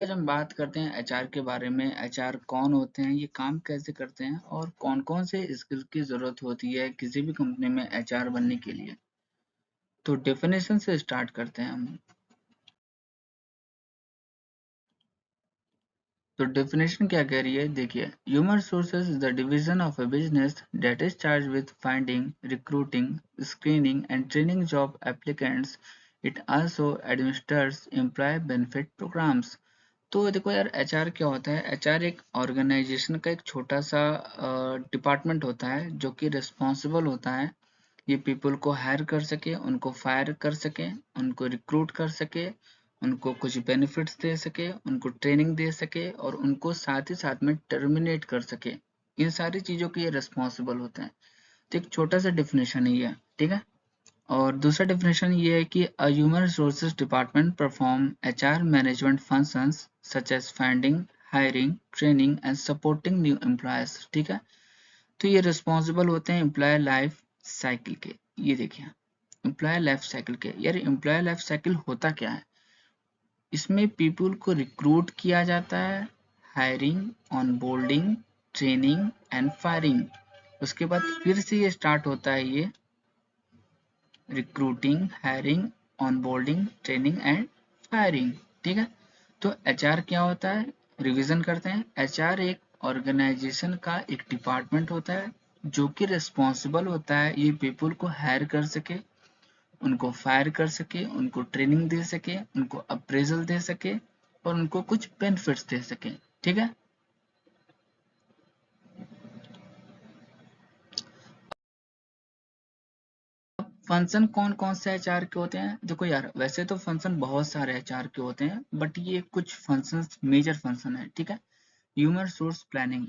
आज हम बात करते हैं एचआर के बारे में। एचआर कौन होते हैं, ये काम कैसे करते हैं और कौन-कौन से स्किल की ज़रूरत होती है किसी भी कंपनी में एचआर बनने के लिए। तो डेफिनेशन से स्टार्ट करते हैं हम। तो डेफिनेशन क्या कह रही है, देखिए। Human resources is the division of a business that is charge with finding, recruiting, screening and training job applicants. It also administrates employee benefit programs. तो देखो यार, एचआर क्या होता है। एचआर एक ऑर्गेनाइजेशन का एक छोटा सा डिपार्टमेंट होता है जो कि रिस्पॉन्सिबल होता है ये पीपल को हायर कर सके, उनको फायर कर सके, उनको रिक्रूट कर सके, उनको कुछ बेनिफिट्स दे सके, उनको ट्रेनिंग दे सके और उनको साथ ही साथ में टर्मिनेट कर सके। इन सारी चीज़ों के ये रिस्पॉन्सिबल होते हैं। तो एक छोटा सा डिफिनेशन है ये, ठीक है। और दूसरा डेफिनेशन ये है कि a human resources department perform HR management functions such as finding, hiring, training and supporting new employees। ठीक है। तो ये रिस्पॉन्सिबल होते हैं एम्प्लॉय लाइफ साइकिल के। ये देखिए, एम्प्लॉय लाइफ साइकिल के। यार एम्प्लॉय लाइफ साइकिल होता क्या है, इसमें पीपल को रिक्रूट किया जाता है, hiring, onboarding, training and firing. उसके बाद फिर से ये स्टार्ट होता है ये recruiting, hiring, onboarding, training and firing. ठीक है। तो एचआर क्या होता है, रिवीजन करते हैं। एचआर एक ऑर्गेनाइजेशन का एक डिपार्टमेंट होता है जो कि रिस्पॉन्सिबल होता है ये पीपल को हायर कर सके, उनको फायर कर सके, उनको ट्रेनिंग दे सके, उनको अप्रेजल दे सके और उनको कुछ बेनिफिट्स दे सके। ठीक है। फंक्शन कौन कौन से एचआर के होते हैं, देखो यार, वैसे तो फंक्शन बहुत सारे एचआर के होते हैं बट ये कुछ फंक्शंस मेजर फंक्शन है। ठीक है। Human resource planning.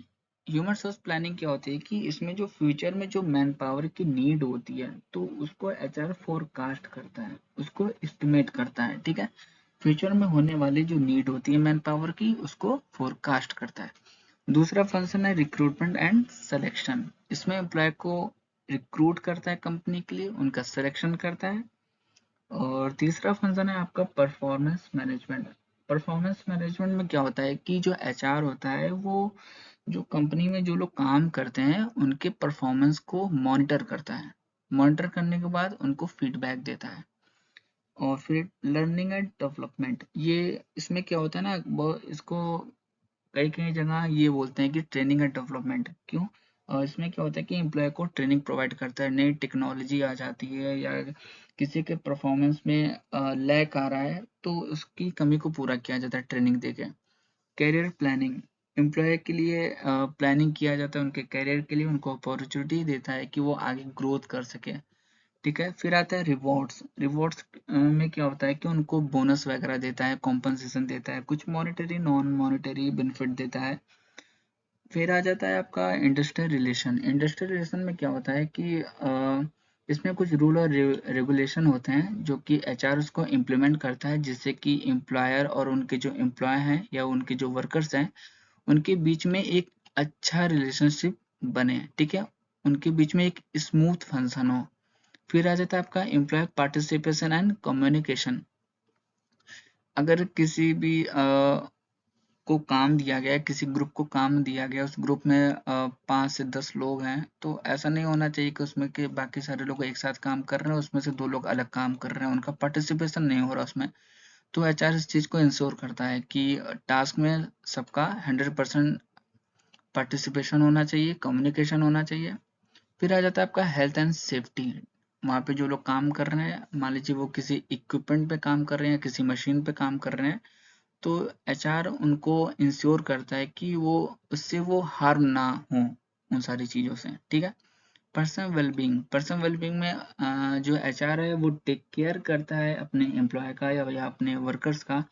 Human resource planning क्या होती है कि इसमें जो फ्यूचर में जो मैन पावर की नीड होती है तो उसको एचआर फोरकास्ट करता है, उसको एस्टिमेट करता है। ठीक है। फ्यूचर में होने वाली जो नीड होती है मैन पावर की उसको फोरकास्ट करता है। दूसरा फंक्शन है रिक्रूटमेंट एंड सिलेक्शन। इसमें एम्प्लॉय को रिक्रूट करता है कंपनी के लिए, उनका सिलेक्शन करता है। और तीसरा फंक्शन है आपका परफॉर्मेंस मैनेजमेंट। परफॉर्मेंस मैनेजमेंट में क्या होता है कि जो एचआर होता है वो जो कंपनी में जो लोग काम करते हैं उनके परफॉर्मेंस को मॉनिटर करता है। मॉनिटर करने के बाद उनको फीडबैक देता है। और फिर लर्निंग एंड डेवलपमेंट, ये इसमें क्या होता है ना, वो इसको कई कई जगह ये बोलते हैं कि ट्रेनिंग एंड डेवलपमेंट। क्यों? इसमें क्या होता है कि एम्प्लॉय को ट्रेनिंग प्रोवाइड करता है, नई टेक्नोलॉजी आ जाती है या किसी के परफॉर्मेंस में लैक आ रहा है तो उसकी कमी को पूरा किया जाता है ट्रेनिंग देके। कैरियर प्लानिंग, एम्प्लॉय के लिए प्लानिंग किया जाता है उनके कैरियर के लिए, उनको अपॉर्चुनिटी देता है कि वो आगे ग्रोथ कर सके। ठीक है। फिर आता है रिवॉर्ड्स। रिवॉर्ड्स में क्या होता है कि उनको बोनस वगैरह देता है, कॉम्पनसेशन देता है, कुछ मॉनेटरी नॉन मॉनेटरी बेनिफिट देता है। फिर आ जाता है आपका इंडस्ट्रियल रिलेशन। इंडस्ट्रियल रिलेशन में क्या होता है कि इसमें कुछ रूल और रेगुलेशन होते हैं जो कि एचआर उसको इम्प्लीमेंट करता है जिससे कि एम्प्लॉयर और उनके जो एम्प्लॉय हैं या उनके जो वर्कर्स हैं उनके बीच में एक अच्छा रिलेशनशिप बने। ठीक है। उनके बीच में एक स्मूथ फंक्शन हो। फिर आ जाता है आपका एम्प्लॉय पार्टिसिपेशन एंड कम्युनिकेशन। अगर किसी भी को काम दिया गया है, किसी ग्रुप को काम दिया गया, उस ग्रुप में 5 से 10 लोग हैं तो ऐसा नहीं होना चाहिए कि उसमें के बाकी सारे लोग एक साथ काम कर रहे हैं, उसमें से 2 लोग अलग काम कर रहे हैं, उनका पार्टिसिपेशन नहीं हो रहा उसमें। तो एचआर इस चीज़ को इंश्योर करता है कि टास्क में सबका 100% पार्टिसिपेशन होना चाहिए, कम्युनिकेशन होना चाहिए। फिर आ जाता है आपका हेल्थ एंड सेफ्टी। वहाँ पे जो लोग काम कर रहे हैं, मान लीजिए वो किसी इक्विपमेंट पे काम कर रहे हैं, किसी मशीन पे काम कर रहे हैं, तो एचआर उनको इंश्योर करता है कि वो उससे वो हार्म ना हो उन सारी चीज़ों से। ठीक है। Personal wellbeing. पर्सनल वेलबींग में जो एचआर है वो टेक केयर करता है अपने एम्प्लॉय का या अपने वर्कर्स का,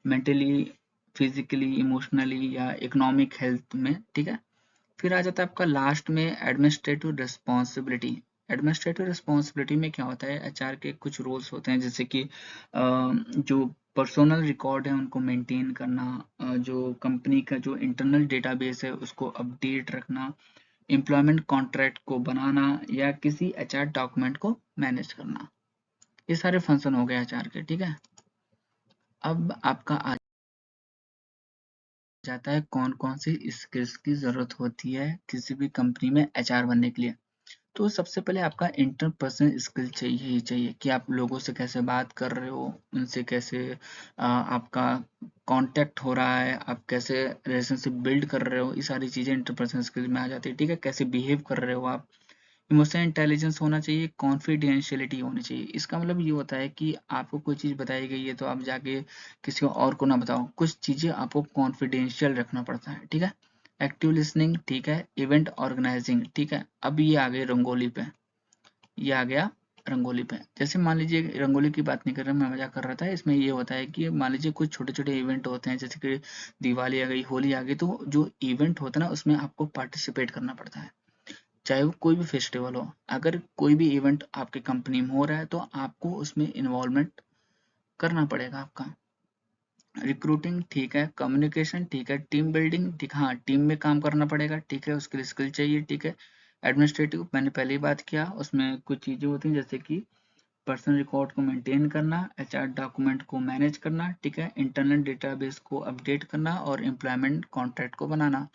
मेंटली, फिजिकली, इमोशनली या इकोनॉमिक हेल्थ में। ठीक है। फिर आ जाता है आपका लास्ट में एडमिनिस्ट्रेटिव रिस्पॉन्सिबिलिटी। एडमिनिस्ट्रेटिव रिस्पॉन्सिबिलिटी में क्या होता है, एचआर के कुछ रोल्स होते हैं जैसे कि जो पर्सनल रिकॉर्ड है उनको मेंटेन करना, जो कंपनी का जो इंटरनल डेटाबेस है उसको अपडेट रखना, एम्प्लॉयमेंट कॉन्ट्रैक्ट को बनाना या किसी एचआर डॉक्यूमेंट को मैनेज करना। ये सारे फंक्शन हो गए एचआर के। ठीक है। अब आपका जाता है कौन कौन सी स्किल्स की जरूरत होती है किसी भी कंपनी में एचआर बनने के लिए। तो सबसे पहले आपका इंटरपर्सनल स्किल चाहिए ही चाहिए कि आप लोगों से कैसे बात कर रहे हो, उनसे कैसे आपका कांटेक्ट हो रहा है, आप कैसे रिलेशनशिप बिल्ड कर रहे हो, ये सारी चीजें इंटरपर्सनल स्किल में आ जाती है। ठीक है, कैसे बिहेव कर रहे हो आप। इमोशनल इंटेलिजेंस होना चाहिए, कॉन्फिडेंशियलिटी होनी चाहिए। इसका मतलब ये होता है कि आपको कोई चीज़ बताई गई है तो आप जाके किसी और को ना बताओ, कुछ चीज़ें आपको कॉन्फिडेंशियल रखना पड़ता है। ठीक है, एक्टिव लिसनिंग, ठीक है, इवेंट ऑर्गेनाइजिंग, ठीक है। अब ये आ गए रंगोली पे, ये आ गया रंगोली पे। जैसे मान लीजिए रंगोली की बात नहीं कर रहा, मैं मजाक कर रहा था। इसमें ये होता है कि मान लीजिए कुछ छोटे छोटे इवेंट होते हैं, जैसे कि दिवाली आ गई, होली आ गई, तो जो इवेंट होता है ना उसमें आपको पार्टिसिपेट करना पड़ता है, चाहे वो कोई भी फेस्टिवल हो। अगर कोई भी इवेंट आपकी कंपनी में हो रहा है तो आपको उसमें इन्वॉल्वमेंट करना पड़ेगा आपका। रिक्रूटिंग, ठीक है, कम्युनिकेशन, ठीक है, टीम बिल्डिंग, ठीक, हाँ टीम में काम करना पड़ेगा, ठीक है, उसके लिए स्किल चाहिए, ठीक है। एडमिनिस्ट्रेटिव, मैंने पहले ही बात किया, उसमें कुछ चीजें होती हैं जैसे कि पर्सनल रिकॉर्ड को मेंटेन करना, एचआर डॉक्यूमेंट को मैनेज करना, ठीक है, इंटरनल डेटाबेस को अपडेट करना और एम्प्लॉयमेंट कॉन्ट्रैक्ट को बनाना।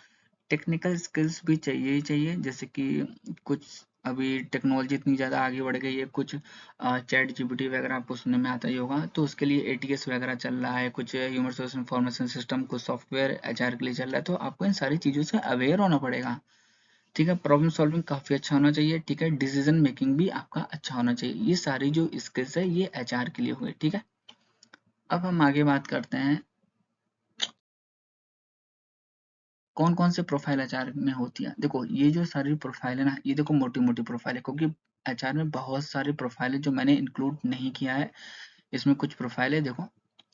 टेक्निकल स्किल्स भी चाहिए ही चाहिए, जैसे कि कुछ अभी टेक्नोलॉजी इतनी ज़्यादा आगे बढ़ गई है, कुछ चैट जीपीटी वगैरह आपको सुनने में आता ही होगा, तो उसके लिए एटीएस वगैरह चल रहा है, कुछ ह्यूमन रिसोर्स इंफॉर्मेशन सिस्टम, कुछ सॉफ्टवेयर एचआर के लिए चल रहा है, तो आपको इन सारी चीज़ों से अवेयर होना पड़ेगा। ठीक है, प्रॉब्लम सॉल्विंग काफ़ी अच्छा होना चाहिए, ठीक है, डिसीजन मेकिंग भी आपका अच्छा होना चाहिए। ये सारी जो स्किल्स है ये एचआर के लिए हुए। ठीक है, अब हम आगे बात करते हैं कौन कौन से प्रोफाइल एचआर में होती है। देखो ये जो सारी प्रोफाइल है ना, ये देखो मोटी मोटी प्रोफाइल है, क्योंकि एचआर में बहुत सारी प्रोफाइल है जो मैंने इंक्लूड नहीं किया है। इसमें कुछ प्रोफाइल है, देखो,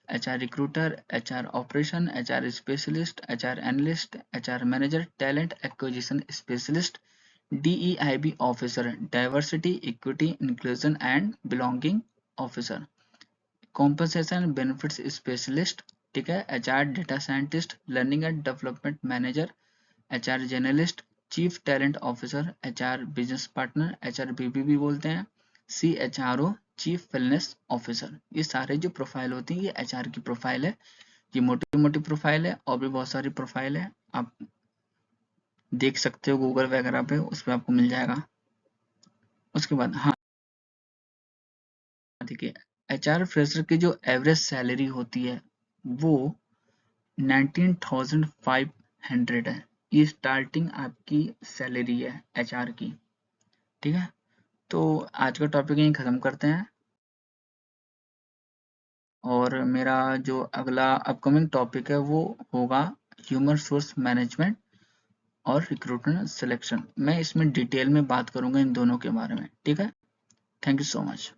HR recruiter, HR operation, HR specialist, HR analyst, HR manager, talent acquisition specialist, DEIB officer, diversity equity inclusion and belonging officer, compensation benefits specialist, ठीक है, HR data scientist, learning and development manager, HR journalist, chief talent officer, HR business partner, HR BBB बोलते हैं, CHRO, chief wellness officer. ये सारे जो profile होती हैं ये एचआर की प्रोफाइल है। ये मोटी मोटी प्रोफाइल है, और भी बहुत सारी प्रोफाइल है, आप देख सकते हो गूगल वगैरह पे, उस पर आपको मिल जाएगा। उसके बाद हाँ देखिए, एचआर फ्रेशर की जो एवरेज सैलरी होती है वो 19,500 है। ये स्टार्टिंग आपकी सैलरी है एचआर की। ठीक है, तो आज का टॉपिक यहीं ख़त्म करते हैं, और मेरा जो अगला अपकमिंग टॉपिक है वो होगा ह्यूमन रिसोर्स मैनेजमेंट और रिक्रूटमेंट सिलेक्शन। मैं इसमें डिटेल में बात करूंगा इन दोनों के बारे में। ठीक है, थैंक यू सो मच।